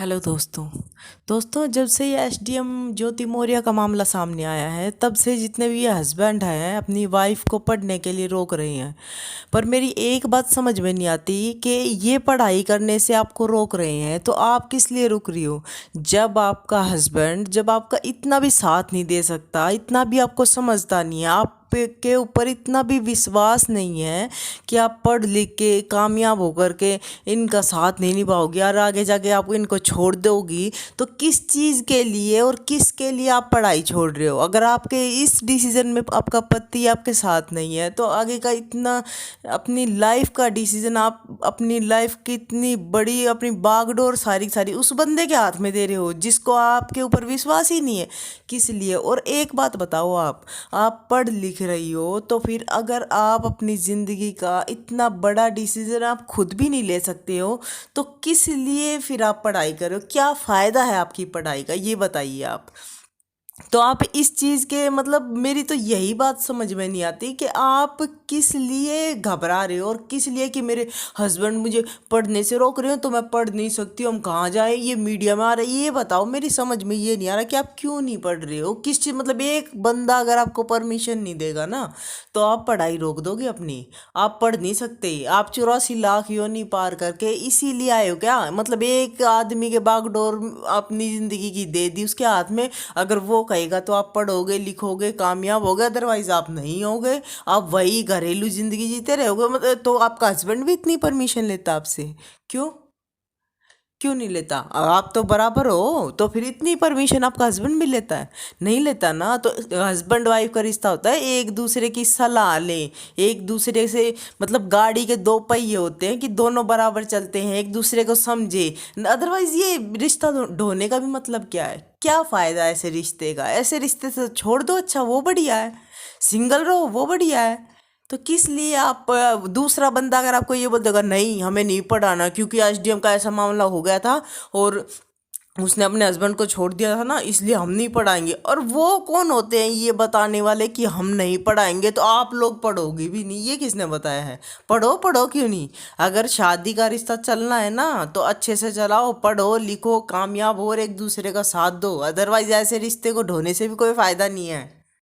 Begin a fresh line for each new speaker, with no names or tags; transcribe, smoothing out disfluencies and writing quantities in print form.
Hello दोस्तों। जब से ये एसडीएम ज्योति मौर्य का मामला सामने आया है तब से जितने भी ये हस्बैंड हैं अपनी वाइफ को पढ़ने के लिए रोक रहे हैं। पर मेरी एक बात समझ में नहीं आती कि ये पढ़ाई करने से आपको रोक रहे हैं तो आप किस लिए रुक रही हो। जब आपका इतना भी साथ नहीं दे सकता, इतना भी आपको समझता नहीं है, आप के ऊपर इतना भी विश्वास नहीं है कि आप पढ़ लिख के कामयाब होकर के इनका साथ नहीं निभाओगी और आगे जाके आप इनको छोड़ दोगी, तो किस चीज़ के लिए और किसके लिए आप पढ़ाई छोड़ रहे हो। अगर आपके इस डिसीज़न में आपका पति आपके साथ नहीं है तो आगे का इतना अपनी लाइफ का डिसीज़न, आप अपनी लाइफ की इतनी बड़ी अपनी बागडोर सारी सारी उस बंदे के हाथ में दे रहे हो जिसको आपके ऊपर विश्वास ही नहीं है। किस लिए। और एक बात बताओ, आप पढ़ लिख रही हो तो फिर अगर आप अपनी ज़िंदगी का इतना बड़ा डिसीज़न आप खुद भी नहीं ले सकते हो तो किस लिए फिर आप पढ़ाई कर रहे हो। क्या फ़ायदा है आपकी पढ़ाई का, ये बताइए आप। तो आप इस चीज़ के मतलब मेरी तो यही बात समझ में नहीं आती कि आप किस लिए घबरा रहे हो और किस लिए कि मेरे हस्बैंड मुझे पढ़ने से रोक रहे हो तो मैं पढ़ नहीं सकती, हम कहाँ जाए, ये मीडिया में आ रहा है। ये बताओ, मेरी समझ में ये नहीं आ रहा कि आप क्यों नहीं पढ़ रहे हो, किस चीज़ मतलब एक बंदा अगर आपको परमिशन नहीं देगा ना तो आप पढ़ाई रोक दोगे अपनी। आप पढ़ नहीं सकते, आप 84 लाख योनि पार करके इसीलिए आए हो क्या। मतलब एक आदमी के बागडोर अपनी ज़िंदगी की दे दी उसके हाथ में, अगर वो कहेगा तो आप पढ़ोगे लिखोगे कामयाब होगे, अदरवाइज आप नहीं होगे, आप वही घरेलू जिंदगी जीते रहोगे। मतलब तो आपका हस्बैंड भी इतनी परमिशन लेता आपसे, क्यों क्यों नहीं लेता। आप तो बराबर हो तो फिर इतनी परमिशन आपका हस्बैंड भी लेता है, नहीं लेता ना। तो हस्बैंड वाइफ का रिश्ता होता है एक दूसरे की सलाह लें, एक दूसरे से मतलब गाड़ी के दो पहिए होते हैं कि दोनों बराबर चलते हैं, एक दूसरे को समझे। अदरवाइज ये रिश्ता ढोने का भी मतलब क्या है, क्या फ़ायदा है ऐसे रिश्ते का। ऐसे रिश्ते से छोड़ दो, अच्छा वो बढ़िया है, सिंगल रहो वो बढ़िया है। तो किस लिए आप दूसरा बंदा अगर आपको ये बोल देगा नहीं हमें नहीं पढ़ाना क्योंकि एसडीएम का ऐसा मामला हो गया था और उसने अपने हस्बैंड को छोड़ दिया था ना इसलिए हम नहीं पढ़ाएंगे, और वो कौन होते हैं ये बताने वाले कि हम नहीं पढ़ाएंगे तो आप लोग पढ़ोगे भी नहीं, ये किसने बताया है। पढ़ो पढ़ो क्यों नहीं। अगर शादी का रिश्ता चलना है ना तो अच्छे से चलाओ, पढ़ो लिखो कामयाब हो और एक दूसरे का साथ दो, अदरवाइज ऐसे रिश्ते को ढोने से भी कोई फायदा नहीं है।